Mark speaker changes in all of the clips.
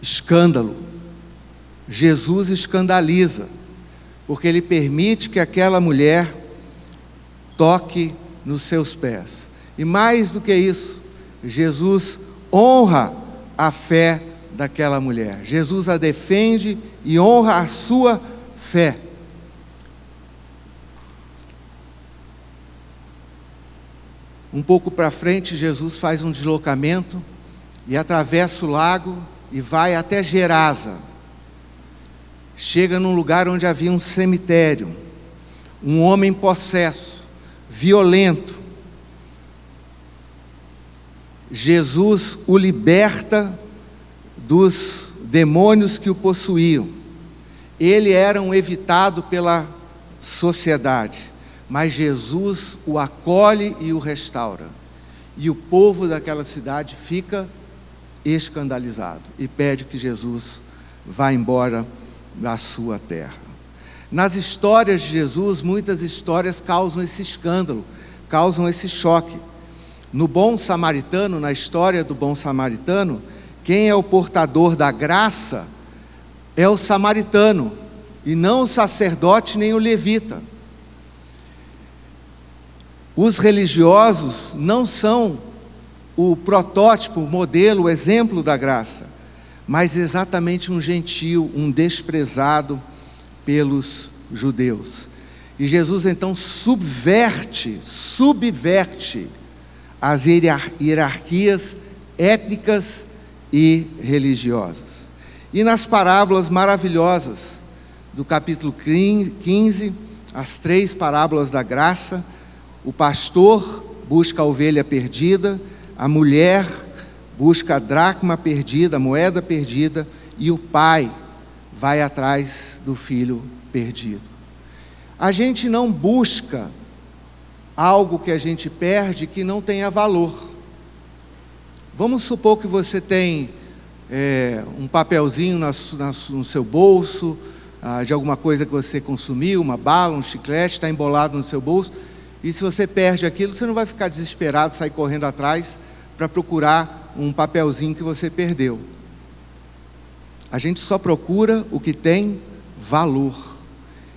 Speaker 1: escândalo. Jesus escandaliza, porque ele permite que aquela mulher toque nos seus pés. E mais do que isso, Jesus honra a fé daquela mulher. Jesus a defende e honra a sua fé. Um pouco para frente, Jesus faz um deslocamento e atravessa o lago e vai até Gerasa. Chega num lugar onde havia um cemitério. Um homem possesso, violento. Jesus o liberta dos demônios que o possuíam. Ele era um evitado pela sociedade, mas Jesus o acolhe e o restaura. E o povo daquela cidade fica escandalizado e pede que Jesus vá embora da sua terra. Nas histórias de Jesus, muitas histórias causam esse escândalo, causam esse choque. No bom samaritano, na história do bom samaritano, quem é o portador da graça é o samaritano, e não o sacerdote nem o levita. Os religiosos não são o protótipo, o modelo, o exemplo da graça, mas exatamente um gentio, um desprezado pelos judeus. E Jesus então subverte as hierarquias étnicas e religiosas. E nas parábolas maravilhosas do capítulo 15, as 3 parábolas da graça, o pastor busca a ovelha perdida, a mulher busca a dracma perdida, a moeda perdida, e o pai vai atrás do filho perdido. A gente não busca algo que a gente perde que não tenha valor. Vamos supor que você tem um papelzinho no seu bolso, de alguma coisa que você consumiu, uma bala, um chiclete, está embolado no seu bolso, e se você perde aquilo, você não vai ficar desesperado, sair correndo atrás para procurar um papelzinho que você perdeu. A gente só procura o que tem valor.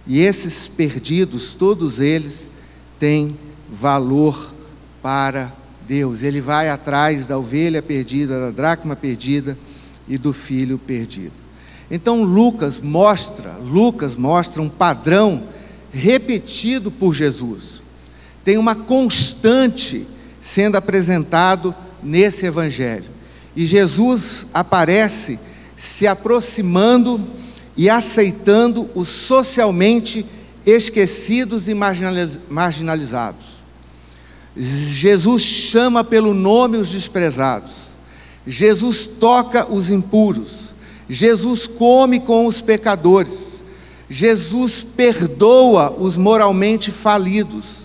Speaker 1: E esses perdidos, todos eles, têm valor para Deus. Ele vai atrás da ovelha perdida, da dracma perdida e do filho perdido. Então Lucas mostra um padrão repetido por Jesus. Tem uma constante sendo apresentado nesse evangelho. E Jesus aparece se aproximando e aceitando os socialmente esquecidos e marginalizados. Jesus chama pelo nome os desprezados. Jesus toca os impuros. Jesus come com os pecadores. Jesus perdoa os moralmente falidos.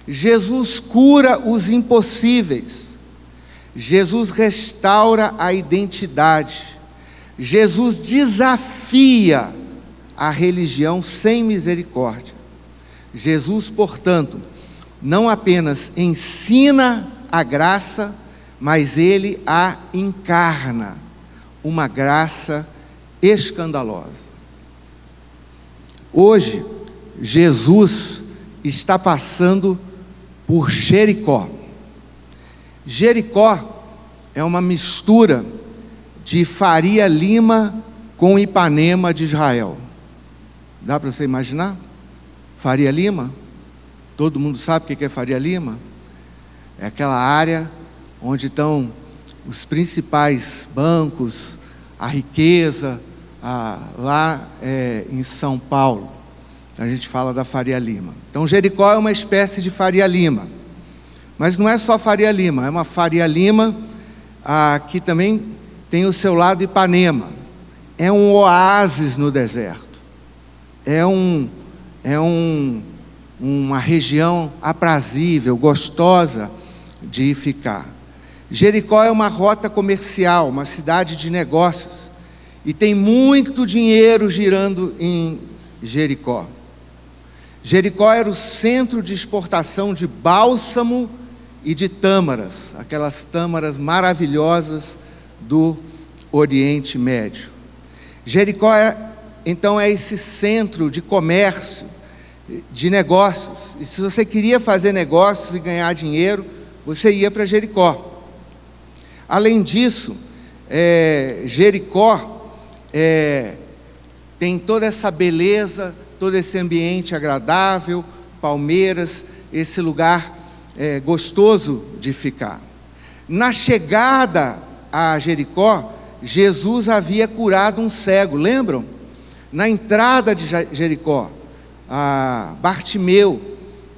Speaker 1: Jesus cura os impossíveis. Jesus restaura a identidade. Jesus desafia a religião sem misericórdia. Jesus, portanto, não apenas ensina a graça, mas ele a encarna, uma graça escandalosa. Hoje, Jesus está passando por Jericó. Jericó é uma mistura de Faria Lima com Ipanema de Israel. Dá para você imaginar? Faria Lima? Todo mundo sabe o que é Faria Lima? É aquela área onde estão os principais bancos, a riqueza, lá em São Paulo. A gente fala da Faria Lima. Então Jericó é uma espécie de Faria Lima. Mas não é só Faria Lima, é uma Faria Lima que também tem o seu lado Ipanema. É um oásis no deserto. É uma região aprazível, gostosa de ficar. Jericó é uma rota comercial, uma cidade de negócios. E tem muito dinheiro girando em Jericó. Jericó era o centro de exportação de bálsamo e de tâmaras, aquelas tâmaras maravilhosas do Oriente Médio. Jericó, então, é esse centro de comércio, de negócios. E se você queria fazer negócios e ganhar dinheiro, você ia para Jericó. Além disso, Jericó tem toda essa beleza, todo esse ambiente agradável, palmeiras, esse lugar gostoso de ficar. Na chegada a Jericó, Jesus havia curado um cego, lembram? Na entrada de Jericó, Bartimeu,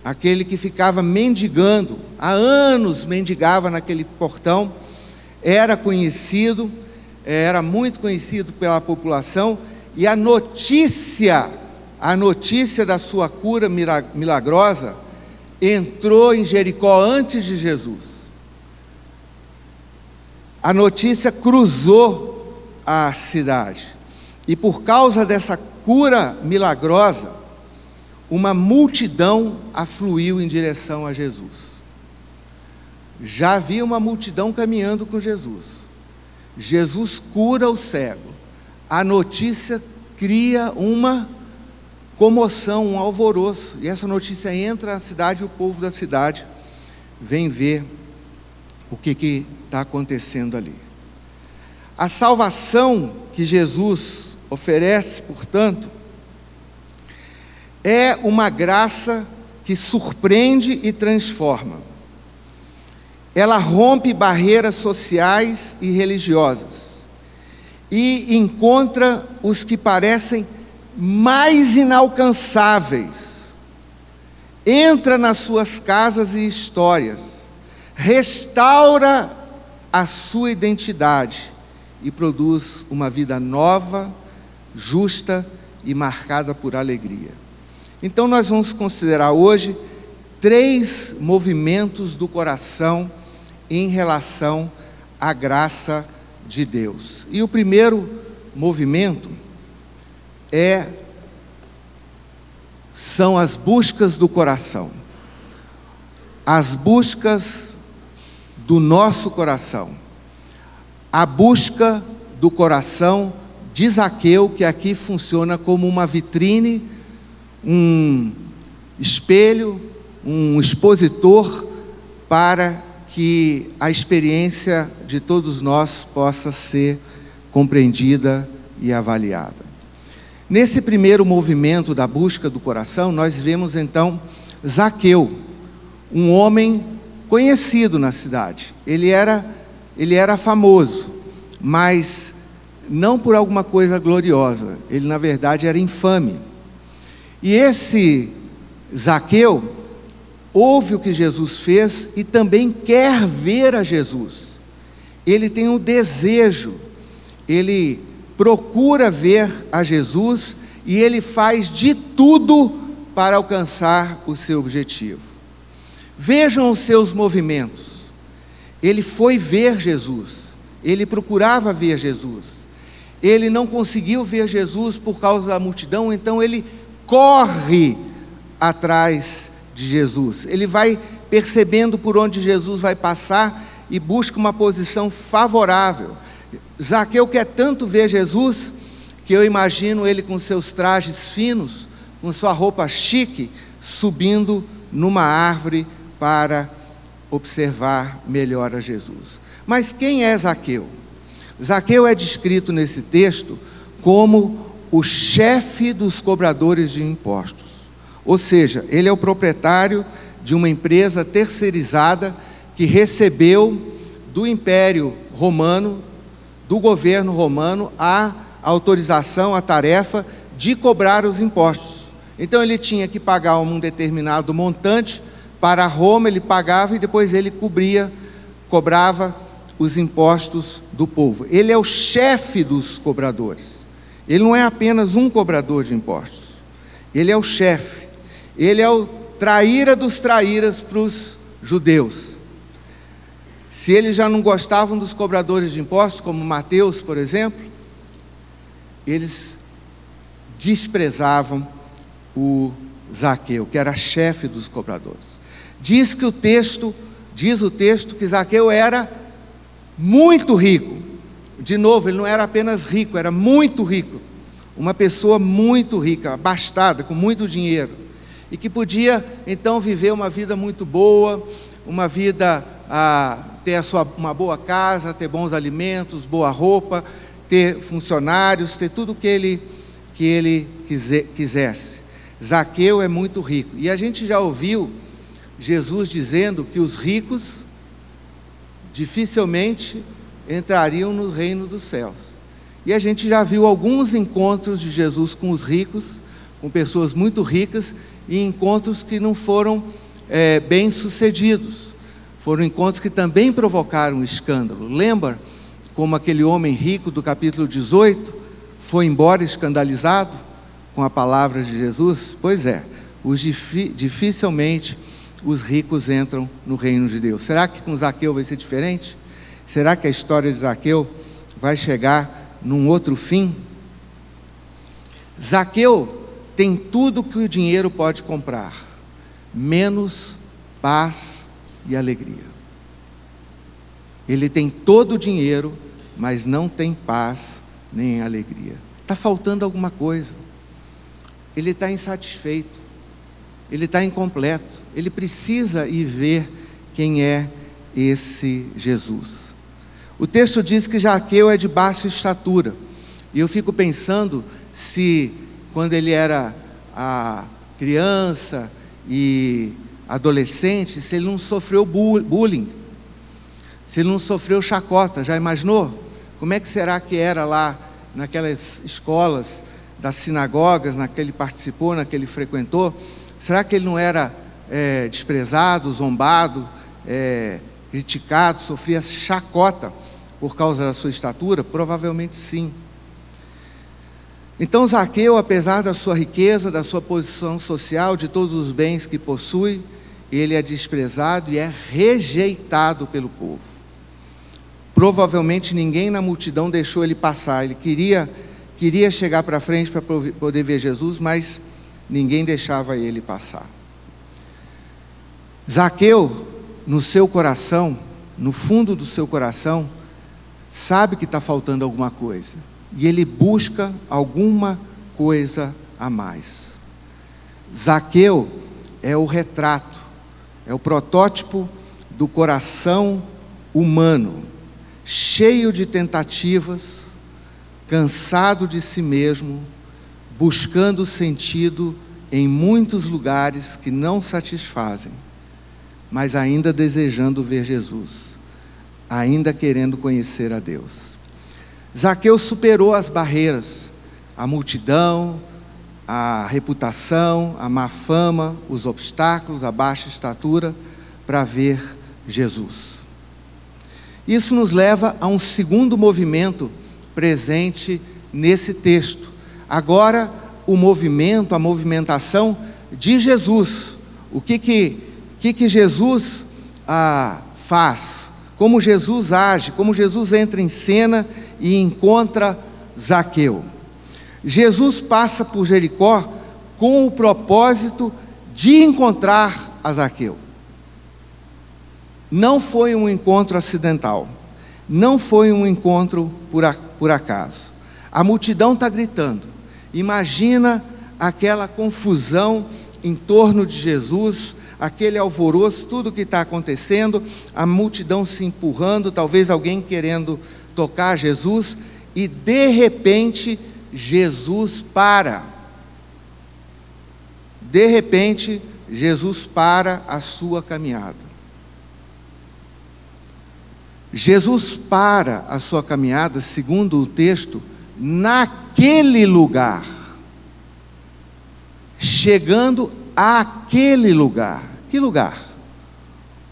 Speaker 1: aquele que ficava mendigando, há anos mendigava naquele portão, era muito conhecido pela população, e a notícia da sua cura milagrosa entrou em Jericó antes de Jesus. A notícia cruzou a cidade, e por causa dessa cura milagrosa, uma multidão afluiu em direção a Jesus. Já havia uma multidão caminhando com Jesus. Jesus cura o cego. A notícia cria uma comoção, um alvoroço, e essa notícia entra na cidade, e o povo da cidade vem ver o que está acontecendo ali. A salvação que Jesus oferece, portanto, é uma graça que surpreende e transforma. Ela rompe barreiras sociais e religiosas e encontra os que parecem mais inalcançáveis. Entra nas suas casas e histórias, restaura a sua identidade e produz uma vida nova, justa e marcada por alegria. Então nós vamos considerar hoje 3 movimentos do coração em relação à graça de Deus. E o primeiro movimento são as buscas do coração. As buscas do nosso coração. A busca do coração de Zaqueu, que aqui funciona como uma vitrine, um espelho, um expositor para que a experiência de todos nós possa ser compreendida e avaliada. Nesse primeiro movimento da busca do coração, nós vemos então Zaqueu, um homem conhecido na cidade. Ele era famoso, mas não por alguma coisa gloriosa. Ele, na verdade, era infame. E esse Zaqueu ouve o que Jesus fez e também quer ver a Jesus. Ele tem um desejo, ele procura ver a Jesus e ele faz de tudo para alcançar o seu objetivo. Vejam os seus movimentos. Ele foi ver Jesus, ele procurava ver Jesus. Ele não conseguiu ver Jesus por causa da multidão, então ele corre atrás de Jesus. Ele vai percebendo por onde Jesus vai passar e busca uma posição favorável. Zaqueu quer tanto ver Jesus, que eu imagino ele com seus trajes finos, com sua roupa chique, subindo numa árvore para observar melhor a Jesus. Mas quem é Zaqueu? Zaqueu é descrito nesse texto como o chefe dos cobradores de impostos. Ou seja, ele é o proprietário de uma empresa terceirizada que recebeu do Império Romano, do governo romano, a autorização, a tarefa de cobrar os impostos. Então ele tinha que pagar um determinado montante para Roma, ele pagava e depois ele cobrava os impostos do povo. Ele é o chefe dos cobradores. Ele não é apenas um cobrador de impostos. Ele é o chefe. Ele é o traíra dos traíras para os judeus. Se eles já não gostavam dos cobradores de impostos, como Mateus, por exemplo, eles desprezavam o Zaqueu, que era chefe dos cobradores. Diz o texto que Zaqueu era muito rico, de novo, ele não era apenas rico, era muito rico. Uma pessoa muito rica, abastada, com muito dinheiro. E que podia, então, viver uma vida muito boa, uma vida, ter uma boa casa, ter bons alimentos, boa roupa, ter funcionários, ter tudo o que ele quisesse. Zaqueu é muito rico. E a gente já ouviu Jesus dizendo que os ricos dificilmente entrariam no reino dos céus. E a gente já viu alguns encontros de Jesus com os ricos, com pessoas muito ricas, e encontros que não foram bem sucedidos. Foram encontros que também provocaram escândalo. Lembra como aquele homem rico do capítulo 18 foi embora escandalizado com a palavra de Jesus? Pois é, dificilmente os ricos entram no reino de Deus. Será que com Zaqueu vai ser diferente? Será que a história de Zaqueu vai chegar num outro fim? Zaqueu tem tudo que o dinheiro pode comprar, menos paz e alegria. Ele tem todo o dinheiro, mas não tem paz nem alegria. Está faltando alguma coisa. Ele está insatisfeito. Ele está incompleto. Ele precisa ir ver quem é esse Jesus. O texto diz que Zaqueu é de baixa estatura. E eu fico pensando se, quando ele era criança e adolescente, se ele não sofreu bullying, se ele não sofreu chacota. Já imaginou? Como é que será que era lá naquelas escolas das sinagogas, na que ele participou, na que ele frequentou? Será que ele não era desprezado, zombado, criticado, sofria chacota por causa da sua estatura? Provavelmente sim. Então Zaqueu, apesar da sua riqueza, da sua posição social, de todos os bens que possui, ele é desprezado e é rejeitado pelo povo. Provavelmente ninguém na multidão deixou ele passar. Ele queria chegar para frente para poder ver Jesus, mas ninguém deixava ele passar. Zaqueu, no seu coração, no fundo do seu coração, sabe que está faltando alguma coisa. E ele busca alguma coisa a mais. Zaqueu é o retrato, é o protótipo do coração humano, cheio de tentativas, cansado de si mesmo, buscando sentido em muitos lugares que não satisfazem, mas ainda desejando ver Jesus, ainda querendo conhecer a Deus. Zaqueu superou as barreiras, a multidão, a reputação, a má fama, os obstáculos, a baixa estatura, para ver Jesus. Isso nos leva a um segundo movimento presente nesse texto. Agora, o movimento, a movimentação de Jesus. O que Jesus faz? Como Jesus age? Como Jesus entra em cena e encontra Zaqueu? Jesus passa por Jericó com o propósito de encontrar a Zaqueu. Não foi um encontro acidental, não foi um encontro por acaso. A multidão está gritando. Imagina aquela confusão em torno de Jesus, aquele alvoroço, tudo que está acontecendo, a multidão se empurrando, talvez alguém querendo tocar Jesus, e de repente Jesus para. De repente Jesus para a sua caminhada. Jesus para a sua caminhada, segundo o texto, naquele lugar, chegando àquele lugar. Que lugar?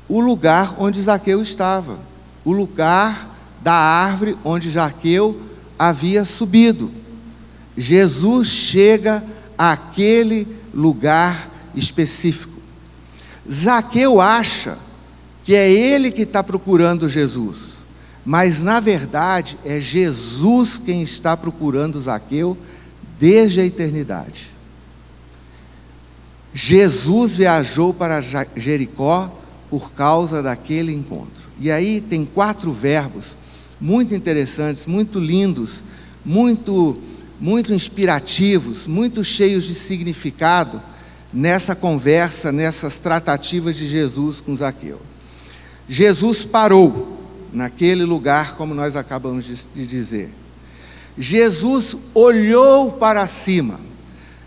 Speaker 1: O lugar onde Zaqueu estava, o lugar da árvore onde Zaqueu havia subido. Jesus chega àquele lugar específico. Zaqueu acha que é ele que está procurando Jesus, mas na verdade é Jesus quem está procurando Zaqueu desde a eternidade. Jesus viajou para Jericó por causa daquele encontro. E aí tem 4 verbos muito interessantes, muito lindos, muito inspirativos, muito cheios de significado nessa conversa, nessas tratativas de Jesus com Zaqueu. Jesus parou naquele lugar, como nós acabamos de dizer. Jesus olhou para cima.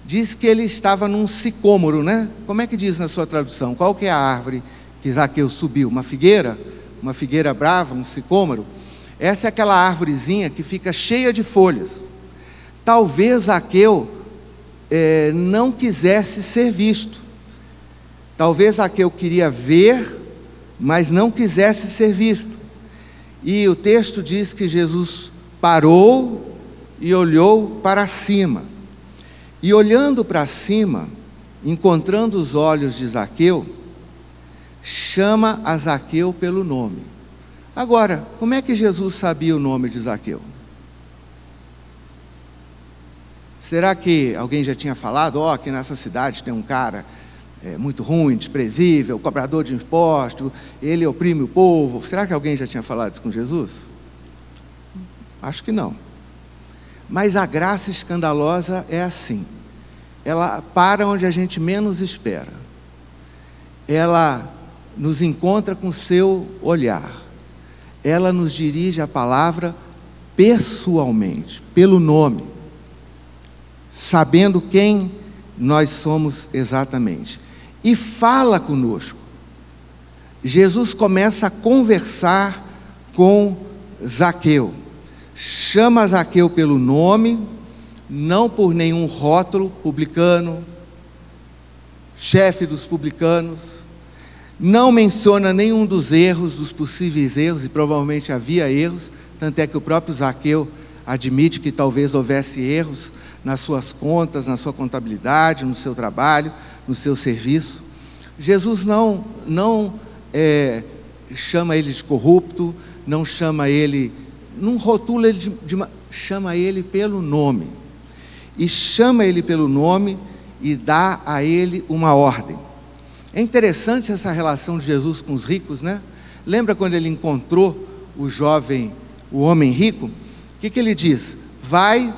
Speaker 1: Diz que ele estava num sicômoro, né? Como é que diz na sua tradução? Qual que é a árvore que Zaqueu subiu? Uma figueira? Uma figueira brava, um sicômoro? Essa é aquela árvorezinha que fica cheia de folhas. Talvez Zaqueu não quisesse ser visto. Talvez Zaqueu queria ver, mas não quisesse ser visto. E o texto diz que Jesus parou e olhou para cima. E olhando para cima, encontrando os olhos de Zaqueu, chama a Zaqueu pelo nome. Agora, como é que Jesus sabia o nome de Zaqueu? Será que alguém já tinha falado, aqui nessa cidade tem um cara muito ruim, desprezível, cobrador de impostos, ele oprime o povo? Será que alguém já tinha falado isso com Jesus? Acho que não. Mas a graça escandalosa é assim. Ela para onde a gente menos espera. Ela nos encontra com o seu olhar. Ela nos dirige a palavra pessoalmente, pelo nome, sabendo quem nós somos exatamente. E fala conosco. Jesus começa a conversar com Zaqueu. Chama Zaqueu pelo nome, não por nenhum rótulo, publicano, chefe dos publicanos. Não menciona nenhum dos erros, dos possíveis erros, e provavelmente havia erros, tanto é que o próprio Zaqueu admite que talvez houvesse erros nas suas contas, na sua contabilidade, no seu trabalho, no seu serviço. Jesus não chama ele de corrupto, não chama ele, não rotula ele chama ele pelo nome. E chama ele pelo nome e dá a ele uma ordem. É interessante essa relação de Jesus com os ricos, né? Lembra quando ele encontrou o homem rico? O que ele diz? Vai,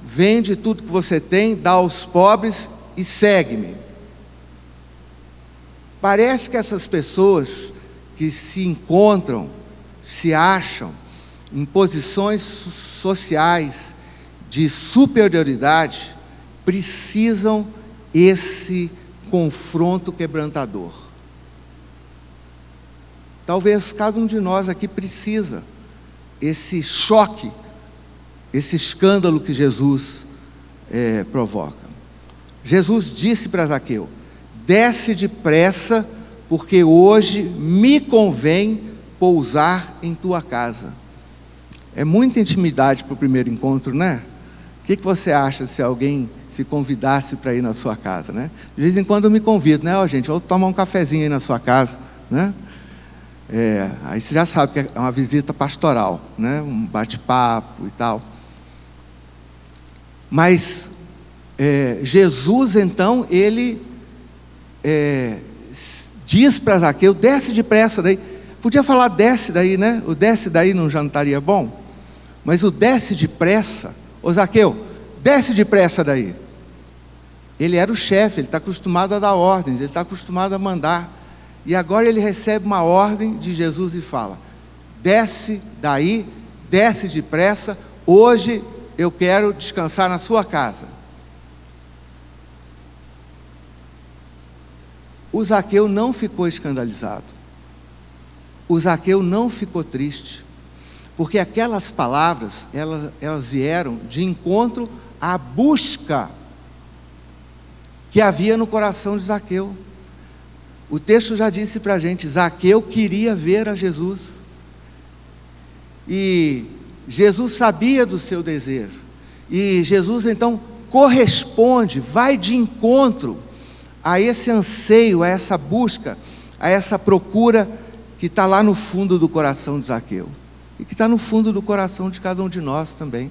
Speaker 1: vende tudo que você tem, dá aos pobres e segue-me. Parece que essas pessoas que se encontram, se acham em posições sociais de superioridade, precisam esse confronto quebrantador. Talvez cada um de nós aqui precisa esse choque, esse escândalo que Jesus provoca. Jesus disse para Zaqueu: desce depressa, porque hoje me convém pousar em tua casa. É muita intimidade para o primeiro encontro, né? O que você acha se alguém se convidasse para ir na sua casa, né? De vez em quando eu me convido, né? Gente, vou tomar um cafezinho aí na sua casa, né? Aí você já sabe que é uma visita pastoral, né? Um bate-papo e tal. Mas Jesus, então, ele diz para Zaqueu: desce depressa daí. Podia falar desce daí, né? O desce daí não já não estaria bom? Mas o desce depressa, ô Zaqueu, desce depressa daí. Ele era o chefe, ele está acostumado a dar ordens, ele está acostumado a mandar. E agora ele recebe uma ordem de Jesus e fala: desce daí, desce depressa, hoje eu quero descansar na sua casa. O Zaqueu não ficou escandalizado. O Zaqueu não ficou triste. Porque aquelas palavras, elas vieram de encontro à busca que havia no coração de Zaqueu. O texto já disse para a gente: Zaqueu queria ver a Jesus. E Jesus sabia do seu desejo. E Jesus então corresponde, vai de encontro a esse anseio, a essa busca, a essa procura que está lá no fundo do coração de Zaqueu. E que está no fundo do coração de cada um de nós também.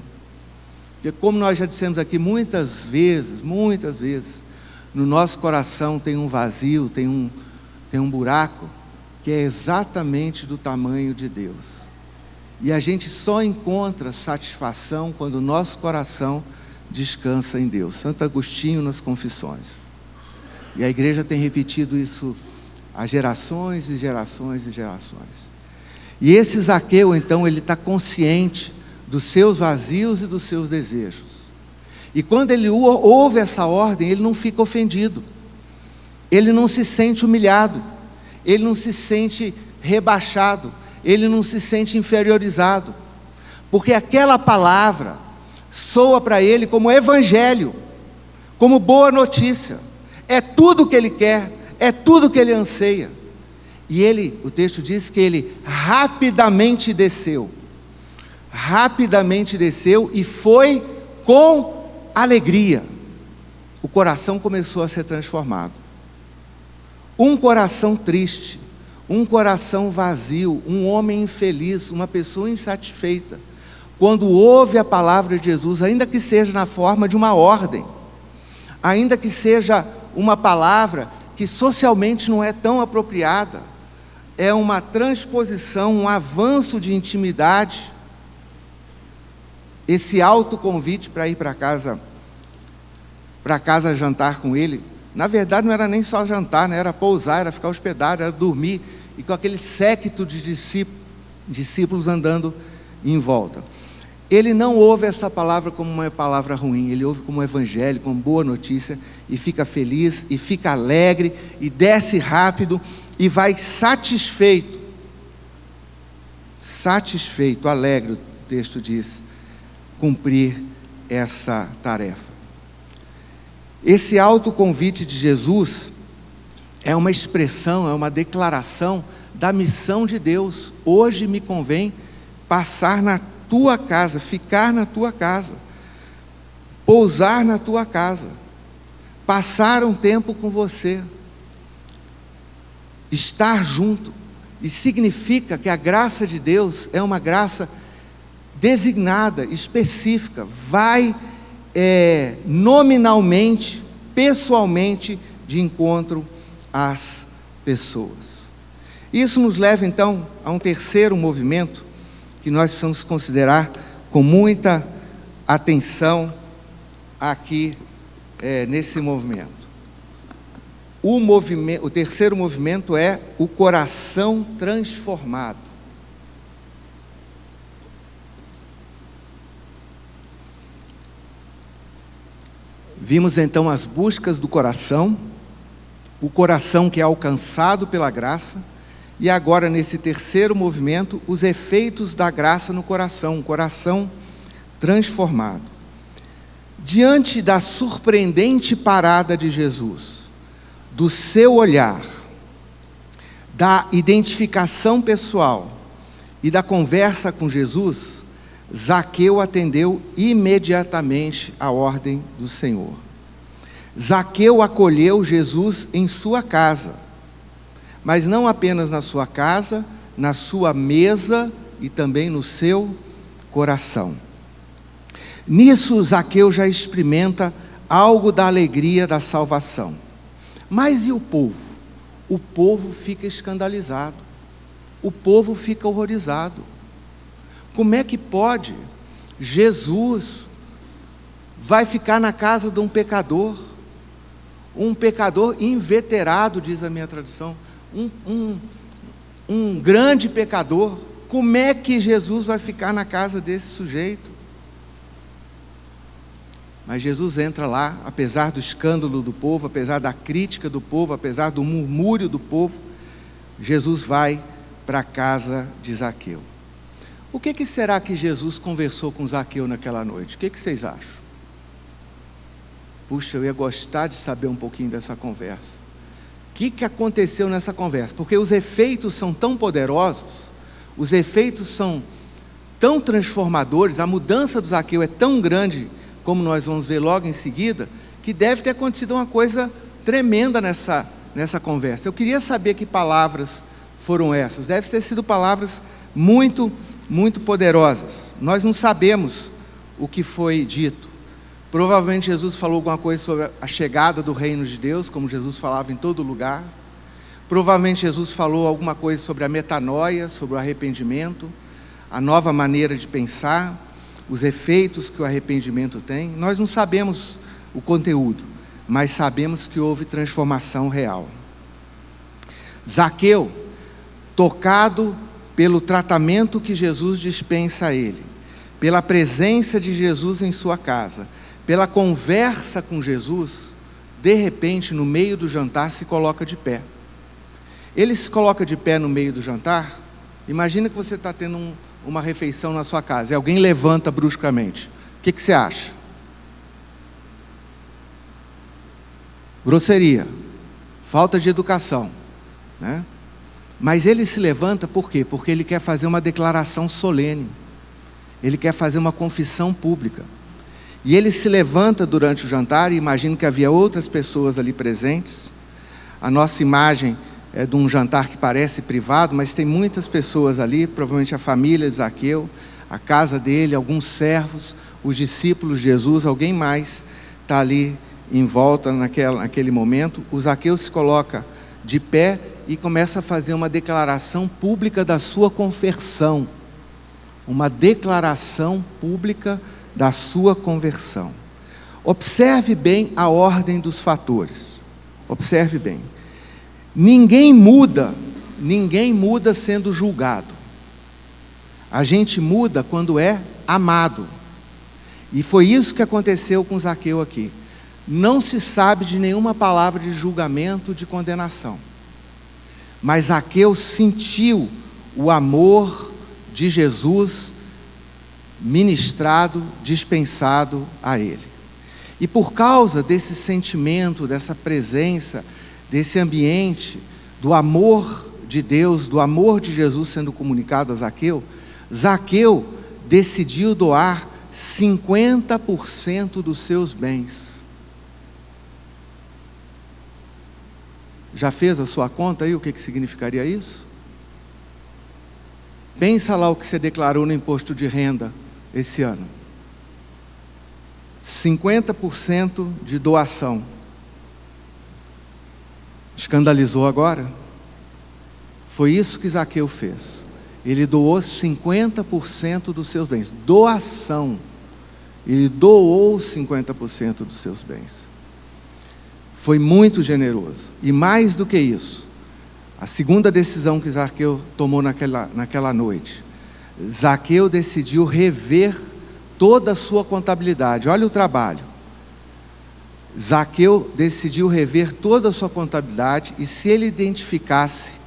Speaker 1: Porque como nós já dissemos aqui muitas vezes, no nosso coração tem um vazio, tem um buraco, que é exatamente do tamanho de Deus. E a gente só encontra satisfação quando o nosso coração descansa em Deus. Santo Agostinho nas Confissões. E a igreja tem repetido isso há gerações e gerações e gerações. E esse Zaqueu, então, ele está consciente dos seus vazios e dos seus desejos. E quando ele ouve essa ordem, ele não fica ofendido. Ele não se sente humilhado. Ele não se sente rebaixado. Ele não se sente inferiorizado. Porque aquela palavra soa para ele como evangelho, como boa notícia. É tudo o que ele quer, é tudo o que ele anseia. E ele, o texto diz que ele rapidamente desceu e foi com alegria. O coração começou a ser transformado. Um coração triste, um coração vazio, um homem infeliz, uma pessoa insatisfeita, quando ouve a palavra de Jesus, ainda que seja na forma de uma ordem, ainda que seja uma palavra que socialmente não é tão apropriada, é uma transposição, um avanço de intimidade, esse autoconvite para ir para casa jantar com ele. Na verdade não era nem só jantar, né? Era pousar, era ficar hospedado, era dormir, e com aquele séquito de discípulos andando em volta. Ele não ouve essa palavra como uma palavra ruim, ele ouve como um evangelho, como boa notícia, e fica feliz, e fica alegre, e desce rápido, e vai satisfeito, alegre, o texto diz, cumprir essa tarefa. Esse autoconvite de Jesus é uma expressão, é uma declaração da missão de Deus. Hoje me convém passar na tua casa, ficar na tua casa, pousar na tua casa, passar um tempo com você, estar junto. E significa que a graça de Deus é uma graça designada, específica, vai nominalmente, pessoalmente, de encontro às pessoas. Isso nos leva então a um terceiro movimento que nós precisamos considerar com muita atenção aqui nesse movimento. O terceiro movimento é o coração transformado. Vimos então as buscas do coração, o coração que é alcançado pela graça, e agora nesse terceiro movimento, os efeitos da graça no coração, um coração transformado. Diante da surpreendente parada de Jesus, do seu olhar, da identificação pessoal e da conversa com Jesus, Zaqueu atendeu imediatamente a ordem do Senhor. Zaqueu acolheu Jesus em sua casa, mas não apenas na sua casa, na sua mesa e também no seu coração. Nisso, Zaqueu já experimenta algo da alegria da salvação. Mas e o povo? O povo fica escandalizado, o povo fica horrorizado. Como é que pode? Jesus vai ficar na casa de um pecador inveterado, diz a minha tradução, um grande pecador. Como é que Jesus vai ficar na casa desse sujeito? Mas Jesus entra lá, apesar do escândalo do povo, apesar da crítica do povo, apesar do murmúrio do povo, Jesus vai para a casa de Zaqueu. O que será que Jesus conversou com Zaqueu naquela noite? O que vocês acham? Puxa, eu ia gostar de saber um pouquinho dessa conversa. O que aconteceu nessa conversa? Porque os efeitos são tão poderosos, os efeitos são tão transformadores, a mudança do Zaqueu é tão grande, como nós vamos ver logo em seguida, que deve ter acontecido uma coisa tremenda nessa conversa. Eu queria saber que palavras foram essas. Deve ter sido palavras muito, muito poderosas. Nós não sabemos o que foi dito. Provavelmente Jesus falou alguma coisa sobre a chegada do reino de Deus, como Jesus falava em todo lugar. Provavelmente Jesus falou alguma coisa sobre a metanoia, sobre o arrependimento. a nova maneira de pensar, os efeitos que o arrependimento tem. Nós não sabemos o conteúdo, mas sabemos que houve transformação real. Zaqueu, tocado pelo tratamento que Jesus dispensa a ele, pela presença de Jesus em sua casa, pela conversa com Jesus, de repente, no meio do jantar, se coloca de pé. Ele se coloca de pé no meio do jantar. Imagina que você está tendo uma refeição na sua casa e alguém levanta bruscamente. O que você acha? Grosseria, falta de educação, né? Mas ele se levanta por quê? Porque ele quer fazer uma declaração solene, ele quer fazer uma confissão pública. E ele se levanta durante o jantar, e imagino que havia outras pessoas ali presentes. A nossa imagem é de um jantar que parece privado, mas tem muitas pessoas ali, provavelmente a família de Zaqueu, a casa dele, alguns servos, os discípulos de Jesus, alguém mais está ali em volta naquele momento. O Zaqueu se coloca de pé e começa a fazer uma declaração pública da sua conversão. Uma declaração pública da sua conversão. Observe bem a ordem dos fatores. Observe bem. Ninguém muda sendo julgado. A gente muda quando é amado. E foi isso que aconteceu com Zaqueu aqui. Não se sabe de nenhuma palavra de julgamento, de condenação. Mas Zaqueu sentiu o amor de Jesus ministrado, dispensado a ele. E por causa desse sentimento, dessa presença, desse ambiente, do amor de Deus, do amor de Jesus sendo comunicado a Zaqueu, Zaqueu decidiu doar 50% dos seus bens. Já fez a sua conta aí, o que significaria isso? Pensa lá o que você declarou no imposto de renda esse ano. 50% de doação. Escandalizou agora? Foi isso que Zaqueu fez. Ele doou 50% dos seus bens. Doação. Ele doou 50% dos seus bens. Foi muito generoso. E mais do que isso, a segunda decisão que Zaqueu tomou naquela noite, Zaqueu decidiu rever toda a sua contabilidade. Olha o trabalho. Zaqueu decidiu rever toda a sua contabilidade, e se ele identificasse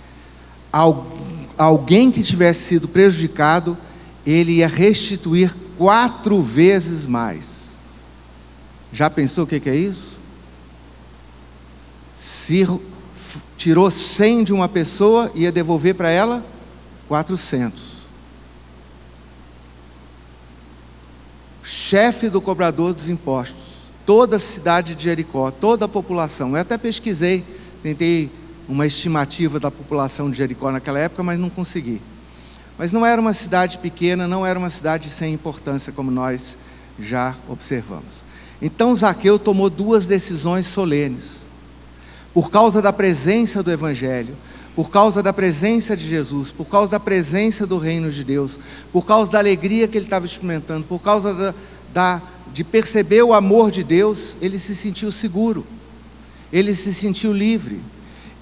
Speaker 1: alguém que tivesse sido prejudicado, ele ia restituir 4 vezes mais. Já pensou o que é isso? Se tirou 100 de uma pessoa, ia devolver para ela 400. Chefe do cobrador dos impostos, toda a cidade de Jericó, toda a população. Eu até pesquisei, tentei uma estimativa da população de Jericó naquela época, mas não consegui. Mas não era uma cidade pequena, não era uma cidade sem importância, como nós já observamos. Então Zaqueu tomou 2 decisões solenes. Por causa da presença do Evangelho, por causa da presença de Jesus, por causa da presença do reino de Deus, por causa da alegria que ele estava experimentando, por causa de perceber o amor de Deus, ele se sentiu seguro, ele se sentiu livre,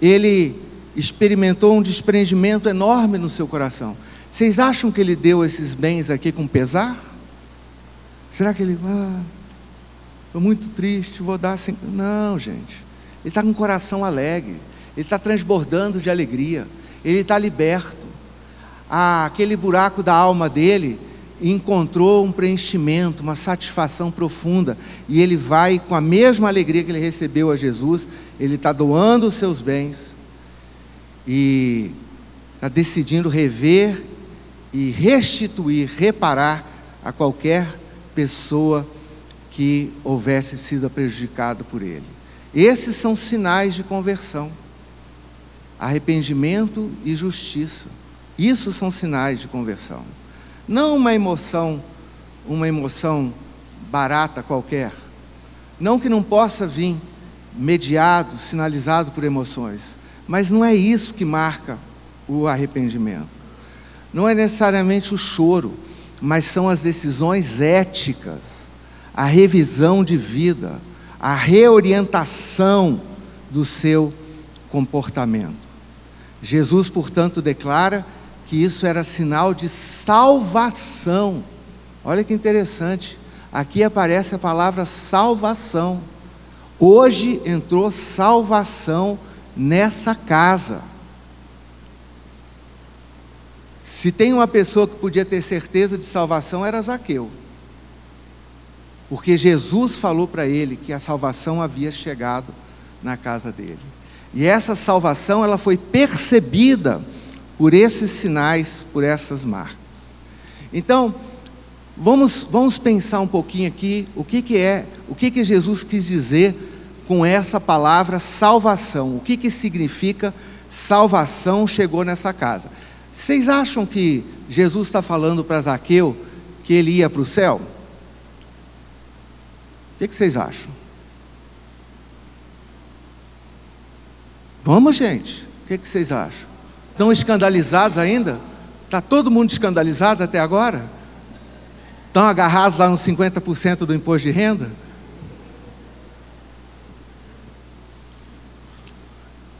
Speaker 1: ele experimentou um desprendimento enorme no seu coração. Vocês acham que ele deu esses bens aqui com pesar? Será que ele, estou muito triste, vou dar assim? Não, gente. Ele está com o coração alegre, ele está transbordando de alegria, ele está liberto. Aquele buraco da alma dele encontrou um preenchimento, uma satisfação profunda, e ele vai com a mesma alegria que ele recebeu a Jesus, ele está doando os seus bens, e está decidindo rever e restituir, reparar a qualquer pessoa que houvesse sido prejudicada por ele. Esses são sinais de conversão, arrependimento e justiça. Isso são sinais de conversão. Não uma emoção barata qualquer. Não que não possa vir mediado, sinalizado por emoções. Mas não é isso que marca o arrependimento. não é necessariamente o choro, mas são as decisões éticas, a revisão de vida, a reorientação do seu comportamento. Jesus, portanto, declara que isso era sinal de salvação. Olha que interessante, aqui aparece a palavra salvação. Hoje entrou salvação nessa casa. Se tem uma pessoa que podia ter certeza de salvação, era Zaqueu. Porque Jesus falou para ele que a salvação havia chegado na casa dele. E essa salvação, ela foi percebida por esses sinais, por essas marcas. Então, vamos pensar um pouquinho aqui, o que Jesus quis dizer com essa palavra salvação. O que significa salvação chegou nessa casa? Vocês acham que Jesus está falando para Zaqueu que ele ia para o céu? O que vocês acham? Vamos, gente, o que vocês acham? Estão escandalizados ainda? Está todo mundo escandalizado até agora? Estão agarrados lá nos 50% do imposto de renda?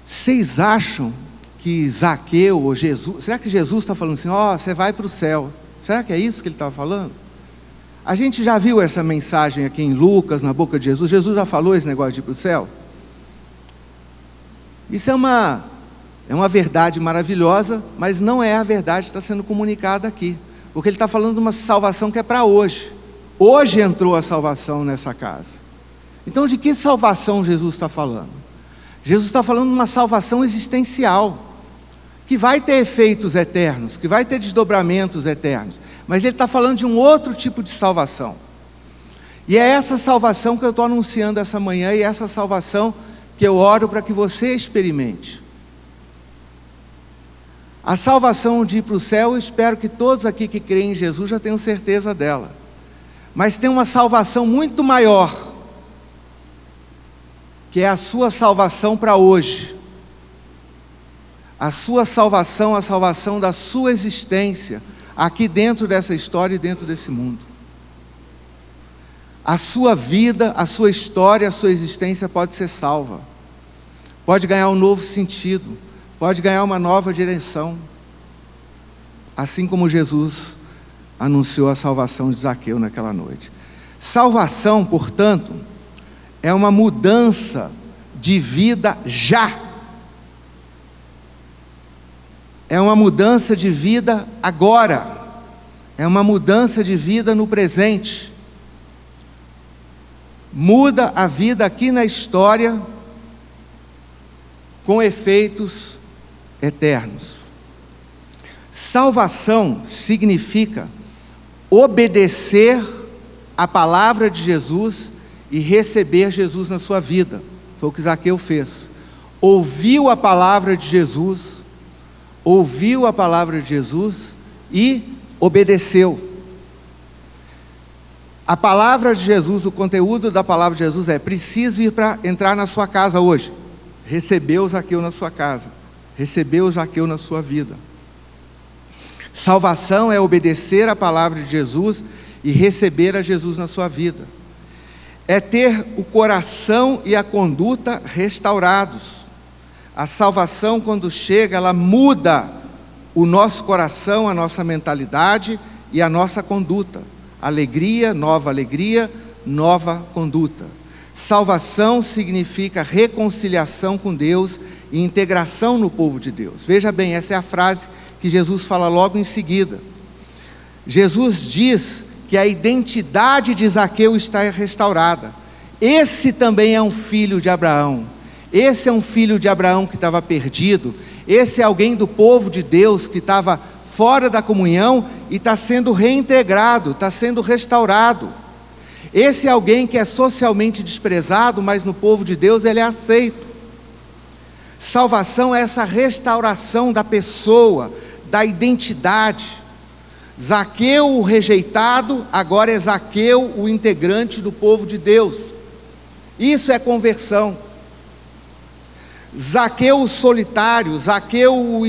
Speaker 1: Vocês acham que Zaqueu ou Jesus... Será que Jesus está falando assim, você vai para o céu? Será que é isso que ele estava falando? A gente já viu essa mensagem aqui em Lucas, na boca de Jesus. Jesus já falou esse negócio de ir para o céu? Isso é uma verdade maravilhosa, mas não é a verdade que está sendo comunicada aqui. Porque ele está falando de uma salvação que é para hoje. Hoje entrou a salvação nessa casa. Então, de que salvação Jesus está falando? Jesus está falando de uma salvação existencial, que vai ter efeitos eternos, que vai ter desdobramentos eternos. Mas ele está falando de um outro tipo de salvação. E é essa salvação que eu estou anunciando essa manhã, e essa salvação que eu oro para que você experimente. A salvação de ir para o céu, eu espero que todos aqui que creem em Jesus já tenham certeza dela. Mas tem uma salvação muito maior, que é a sua salvação para hoje. A sua salvação, a salvação da sua existência, aqui dentro dessa história e dentro desse mundo. A sua vida, a sua história, a sua existência pode ser salva. Pode ganhar um novo sentido. Pode ganhar uma nova direção. Assim como Jesus anunciou a salvação de Zaqueu naquela noite. Salvação, portanto, é uma mudança de vida já. É uma mudança de vida agora. É uma mudança de vida no presente. Muda a vida aqui na história com efeitos eternos. Salvação significa obedecer a palavra de Jesus e receber Jesus na sua vida. Foi o que Zaqueu fez. Ouviu a palavra de Jesus, e obedeceu. A palavra de Jesus, o conteúdo da palavra de Jesus é: preciso entrar na sua casa hoje. Recebeu Zaqueu na sua casa, recebeu Zaqueu na sua vida. Salvação é obedecer a palavra de Jesus e receber a Jesus na sua vida. É ter o coração e a conduta restaurados. A salvação, quando chega, ela muda o nosso coração, a nossa mentalidade e a nossa conduta. Alegria, nova conduta. Salvação significa reconciliação com Deus e integração no povo de Deus. Veja bem, essa é a frase que Jesus fala logo em seguida. Jesus diz que a identidade de Zaqueu está restaurada. Esse também é um filho de Abraão. Esse é um filho de Abraão que estava perdido. Esse é alguém do povo de Deus que estava fora da comunhão e está sendo reintegrado, está sendo restaurado. Esse é alguém que é socialmente desprezado, mas no povo de Deus ele é aceito. Salvação é essa restauração da pessoa, da identidade. Zaqueu, o rejeitado, agora é Zaqueu, o integrante do povo de Deus. Isso é conversão. Zaqueu, o solitário, Zaqueu, o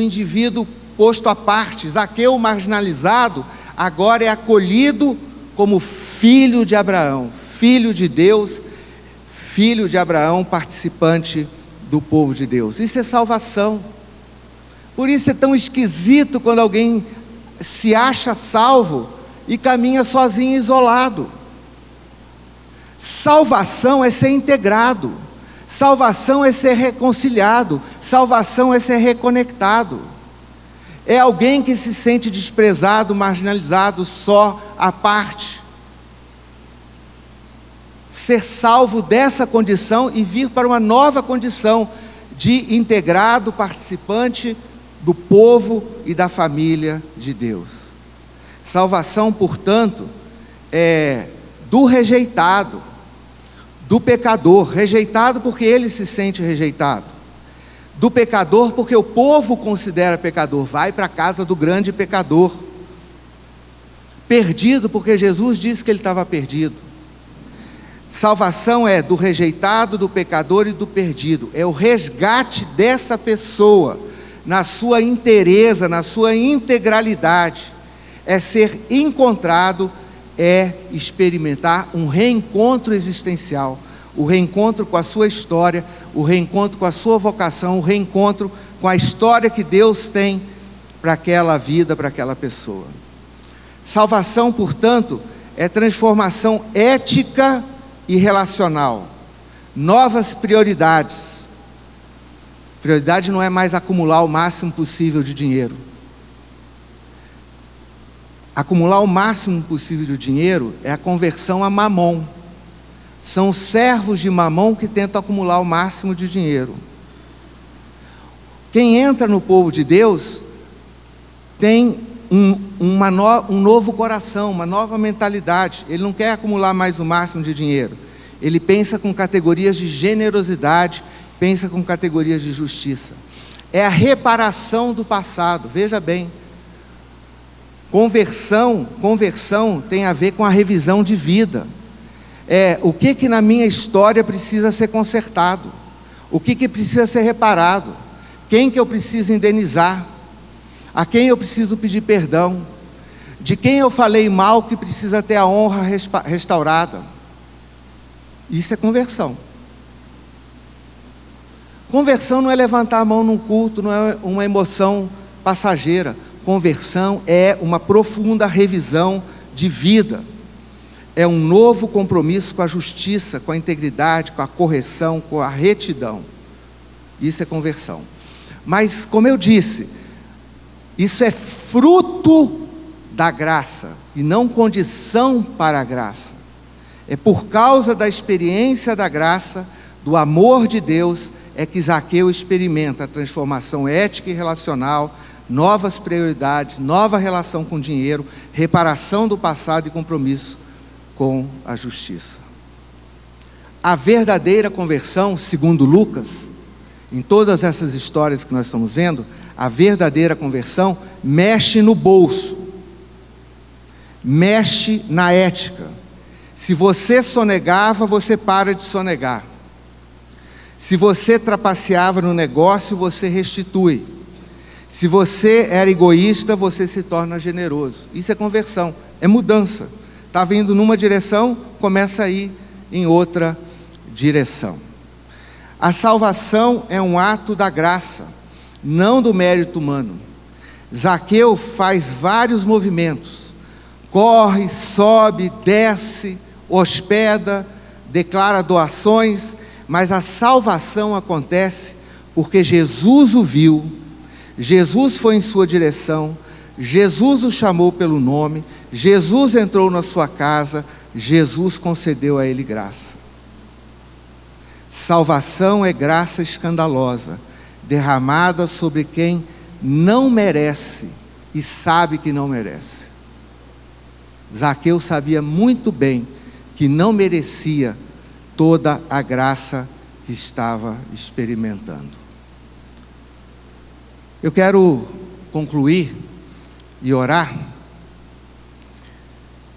Speaker 1: indivíduo posto à parte. Zaqueu, marginalizado, agora é acolhido como filho de Abraão, filho de Deus, filho de Abraão, participante do povo de Deus. Isso é salvação. Por isso é tão esquisito quando alguém se acha salvo e caminha sozinho, isolado. Salvação é ser integrado, salvação é ser reconciliado, salvação é ser reconectado. É alguém que se sente desprezado, marginalizado, só, à parte. Ser salvo dessa condição e vir para uma nova condição de integrado, participante do povo e da família de Deus. Salvação, portanto, é do rejeitado, do pecador, rejeitado porque ele se sente rejeitado, do pecador porque o povo considera pecador, vai para a casa do grande pecador, perdido porque Jesus disse que ele estava perdido. Salvação é do rejeitado, do pecador e do perdido, é o resgate dessa pessoa, na sua inteireza, na sua integralidade, é ser encontrado, é experimentar um reencontro existencial, o reencontro com a sua história, o reencontro com a sua vocação, o reencontro com a história que Deus tem para aquela vida, para aquela pessoa. Salvação, portanto, é transformação ética e relacional, novas prioridades. Prioridade não é mais acumular o máximo possível de dinheiro. Acumular o máximo possível de dinheiro é a conversão a Mamon. São os servos de Mamon que tentam acumular o máximo de dinheiro. Quem entra no povo de Deus tem um novo coração, uma nova mentalidade. Ele não quer acumular mais o máximo de dinheiro. Ele pensa com categorias de generosidade, pensa com categorias de justiça. É a reparação do passado. Veja bem, conversão tem a ver com a revisão de vida. O que na minha história precisa ser consertado? O que precisa ser reparado? Quem que eu preciso indenizar? A quem eu preciso pedir perdão? De quem eu falei mal que precisa ter a honra restaurada? Isso é conversão. Conversão não é levantar a mão num culto, não é uma emoção passageira. Conversão é uma profunda revisão de vida. É um novo compromisso com a justiça, com a integridade, com a correção, com a retidão. Isso é conversão. Mas, como eu disse, isso é fruto da graça e não condição para a graça. É por causa da experiência da graça, do amor de Deus, é que Zaqueu experimenta a transformação ética e relacional, novas prioridades, nova relação com o dinheiro, reparação do passado e compromisso com a justiça. A verdadeira conversão, segundo Lucas, em todas essas histórias que nós estamos vendo, a verdadeira conversão mexe no bolso, mexe na ética. Se você sonegava, você para de sonegar. Se você trapaceava no negócio, você restitui. Se você era egoísta, você se torna generoso. Isso é conversão, é mudança. Está vindo numa direção, começa a ir em outra direção. A salvação é um ato da graça, não do mérito humano. Zaqueu faz vários movimentos. Corre, sobe, desce, hospeda, declara doações, mas a salvação acontece porque Jesus o viu, Jesus foi em sua direção, Jesus o chamou pelo nome, Jesus entrou na sua casa, Jesus concedeu a ele graça. Salvação é graça escandalosa, derramada sobre quem não merece e sabe que não merece. Zaqueu sabia muito bem que não merecia toda a graça que estava experimentando. Eu quero concluir e orar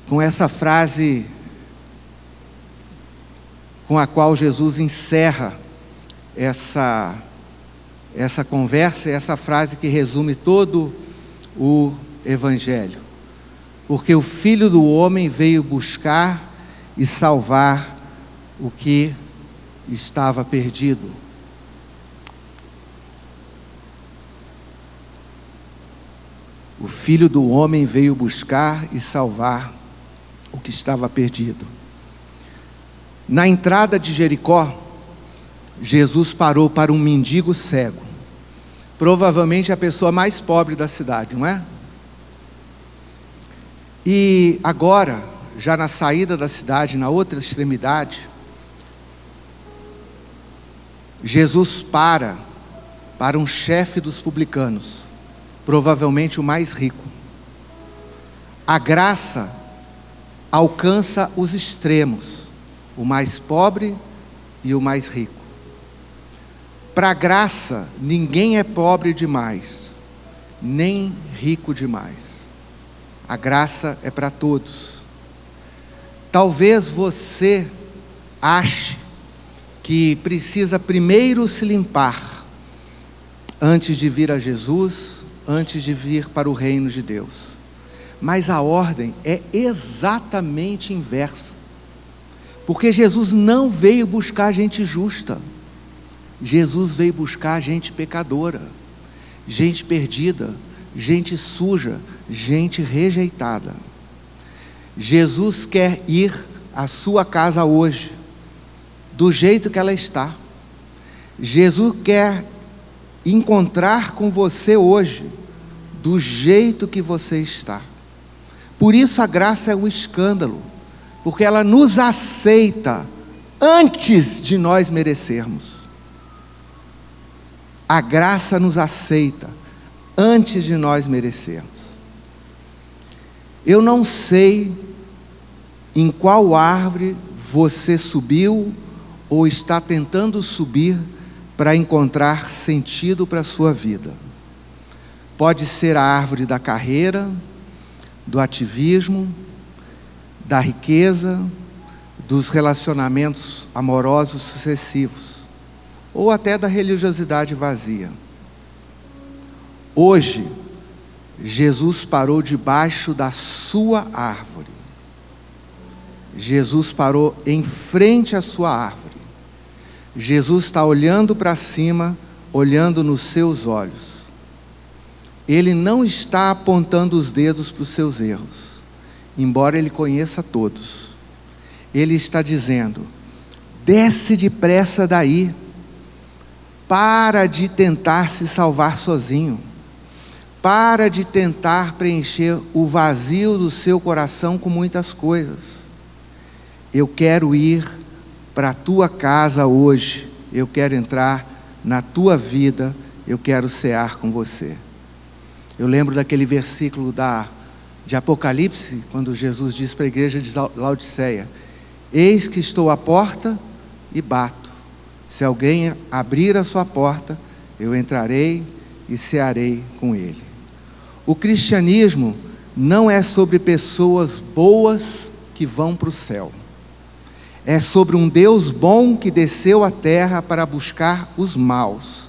Speaker 1: com essa frase com a qual Jesus encerra essa conversa, essa frase que resume todo o Evangelho. Porque o Filho do Homem veio buscar e salvar o que estava perdido. O Filho do Homem veio buscar e salvar o que estava perdido. Na entrada de Jericó, Jesus parou para um mendigo cego. Provavelmente a pessoa mais pobre da cidade, não é? E agora, já na saída da cidade, na outra extremidade, Jesus para um chefe dos publicanos, provavelmente o mais rico. A graça alcança os extremos, o mais pobre e o mais rico. Para a graça, ninguém é pobre demais, nem rico demais. A graça é para todos. Talvez você ache que precisa primeiro se limpar antes de vir a Jesus, antes de vir para o reino de Deus. Mas a ordem é exatamente inversa. Porque Jesus não veio buscar gente justa. Jesus veio buscar gente pecadora, gente perdida, gente suja, gente rejeitada. Jesus quer ir à sua casa hoje, do jeito que ela está. Jesus quer encontrar com você hoje, do jeito que você está. Por isso a graça é um escândalo, porque ela nos aceita antes de nós merecermos. A graça nos aceita antes de nós merecermos. Eu não sei em qual árvore você subiu ou está tentando subir para encontrar sentido para a sua vida. Pode ser a árvore da carreira, do ativismo, da riqueza, dos relacionamentos amorosos sucessivos, ou até da religiosidade vazia. Hoje, Jesus parou debaixo da sua árvore. Jesus parou em frente à sua árvore. Jesus está olhando para cima, olhando nos seus olhos. Ele não está apontando os dedos para os seus erros, embora Ele conheça todos. Ele está dizendo: desce depressa daí, para de tentar se salvar sozinho, para de tentar preencher o vazio do seu coração com muitas coisas. Eu quero ir para a tua casa hoje, eu quero entrar na tua vida, eu quero cear com você. Eu lembro daquele versículo de Apocalipse, quando Jesus diz para a igreja de Laodiceia: eis que estou à porta e bato. Se alguém abrir a sua porta, eu entrarei e cearei com ele. O cristianismo não é sobre pessoas boas que vão para o céu. É sobre um Deus bom que desceu à terra para buscar os maus,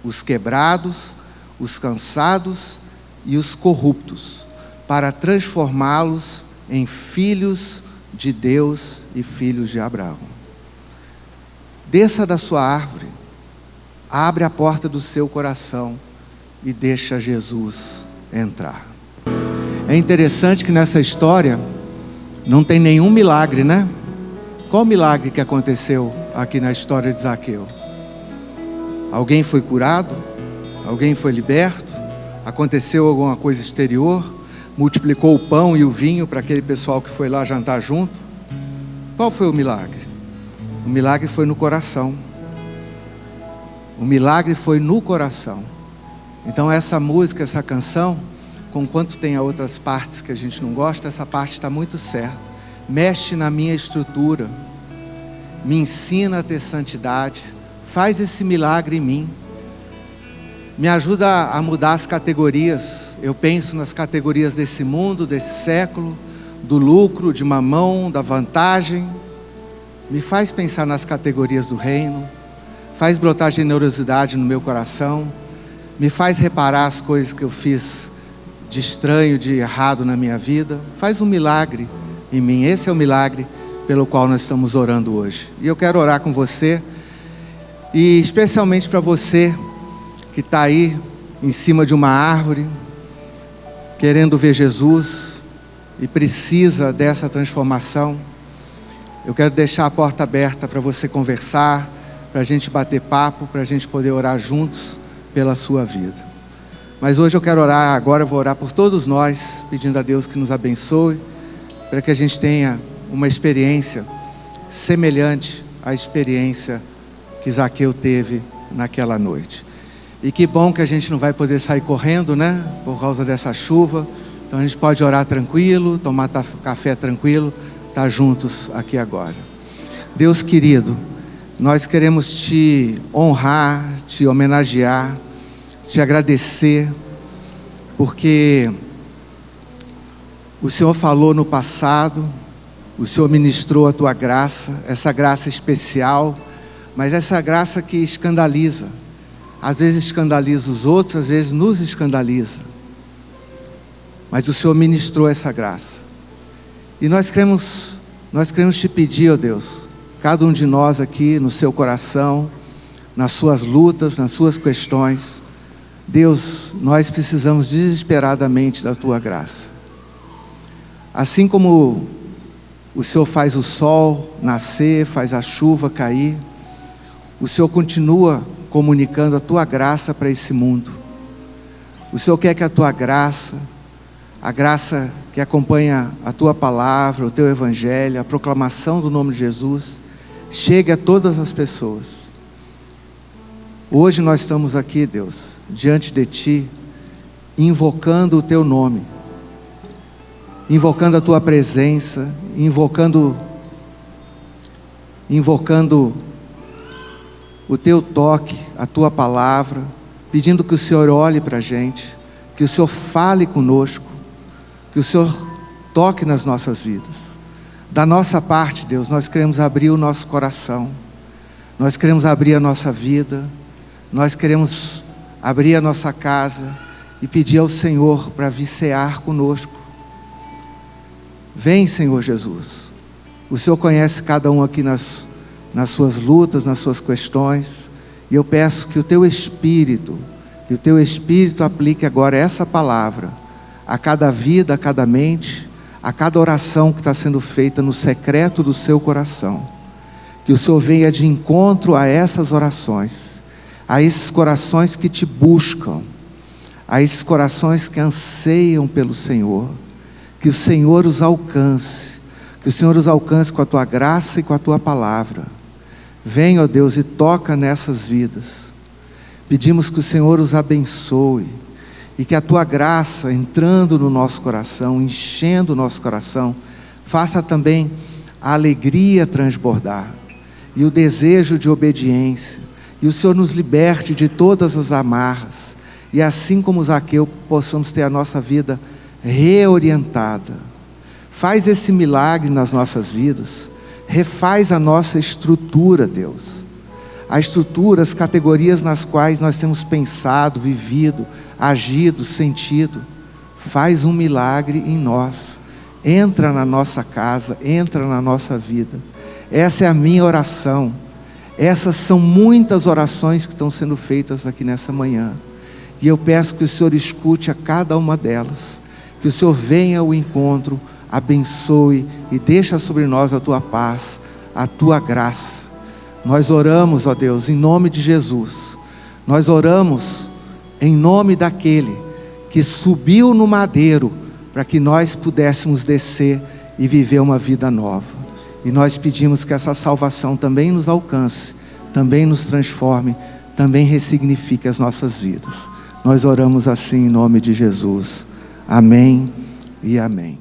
Speaker 1: os quebrados, os cansados e os corruptos, para transformá-los em filhos de Deus e filhos de Abraão. Desça da sua árvore, abre a porta do seu coração e deixa Jesus entrar. É interessante que nessa história não tem nenhum milagre, né? Qual o milagre que aconteceu aqui na história de Zaqueu? Alguém foi curado? Alguém foi liberto? Aconteceu alguma coisa exterior? Multiplicou o pão e o vinho para aquele pessoal que foi lá jantar junto? Qual foi o milagre? O milagre foi no coração. O milagre foi no coração. Então essa música, essa canção, conquanto tenha outras partes que a gente não gosta, essa parte está muito certa. Mexe na minha estrutura, me ensina a ter santidade, faz esse milagre em mim, me ajuda a mudar as categorias. Eu penso nas categorias desse mundo, desse século, do lucro, de mamão, da vantagem. Me faz pensar nas categorias do reino, faz brotar generosidade no meu coração, me faz reparar as coisas que eu fiz de estranho, de errado na minha vida. Faz um milagre em mim. Esse é o milagre pelo qual nós estamos orando hoje. E eu quero orar com você, e especialmente para você que está aí em cima de uma árvore, querendo ver Jesus e precisa dessa transformação. Eu quero deixar a porta aberta para você conversar, para a gente bater papo, para a gente poder orar juntos pela sua vida. Mas hoje eu quero orar, agora eu vou orar por todos nós, pedindo a Deus que nos abençoe, para que a gente tenha uma experiência semelhante à experiência que Zaqueu teve naquela noite. E que bom que a gente não vai poder sair correndo, né? Por causa dessa chuva. Então a gente pode orar tranquilo, tomar café tranquilo, estar juntos aqui agora. Deus querido, nós queremos te honrar, te homenagear, te agradecer, porque o Senhor falou no passado, o Senhor ministrou a tua graça, essa graça especial, mas essa graça que escandaliza. Às vezes escandaliza os outros, às vezes nos escandaliza. Mas o Senhor ministrou essa graça. E nós queremos te pedir, ó Deus, cada um de nós aqui no seu coração, nas suas lutas, nas suas questões, Deus, nós precisamos desesperadamente da tua graça. Assim como o Senhor faz o sol nascer, faz a chuva cair, o Senhor continua comunicando a tua graça para esse mundo. O Senhor quer que a tua graça, a graça que acompanha a tua palavra, o teu evangelho, a proclamação do nome de Jesus, chegue a todas as pessoas. Hoje nós estamos aqui, Deus, diante de ti, invocando o teu nome, invocando a tua presença, invocando o teu toque, a tua palavra, pedindo que o Senhor olhe para a gente, que o Senhor fale conosco, que o Senhor toque nas nossas vidas. Da nossa parte, Deus, nós queremos abrir o nosso coração, nós queremos abrir a nossa vida, nós queremos abrir a nossa casa e pedir ao Senhor para vir cear conosco. Vem, Senhor Jesus. O Senhor conhece cada um aqui nas suas lutas, nas suas questões, e eu peço que o teu Espírito aplique agora essa palavra a cada vida, a cada mente, a cada oração que está sendo feita no secreto do seu coração. Que o Senhor venha de encontro a essas orações, a esses corações que te buscam, a esses corações que anseiam pelo Senhor. Que o Senhor os alcance, que o Senhor os alcance com a tua graça e com a tua palavra. Vem, ó Deus, e toca nessas vidas. Pedimos que o Senhor os abençoe e que a tua graça, entrando no nosso coração, enchendo o nosso coração, faça também a alegria transbordar e o desejo de obediência, e o Senhor nos liberte de todas as amarras, e assim como Zaqueu, possamos ter a nossa vida reorientada. Faz esse milagre nas nossas vidas, refaz a nossa estrutura, Deus, a estrutura, as categorias nas quais nós temos pensado, vivido, agido, sentido. Faz um milagre em nós, entra na nossa casa, entra na nossa vida. Essa é a minha oração. Essas são muitas orações que estão sendo feitas aqui nessa manhã, e eu peço que o Senhor escute a cada uma delas, que o Senhor venha ao encontro, abençoe e deixa sobre nós a tua paz, a tua graça. Nós oramos, ó Deus, em nome de Jesus. Nós oramos em nome daquele que subiu no madeiro para que nós pudéssemos descer e viver uma vida nova. E nós pedimos que essa salvação também nos alcance, também nos transforme, também ressignifique as nossas vidas. Nós oramos assim em nome de Jesus. Amém e amém.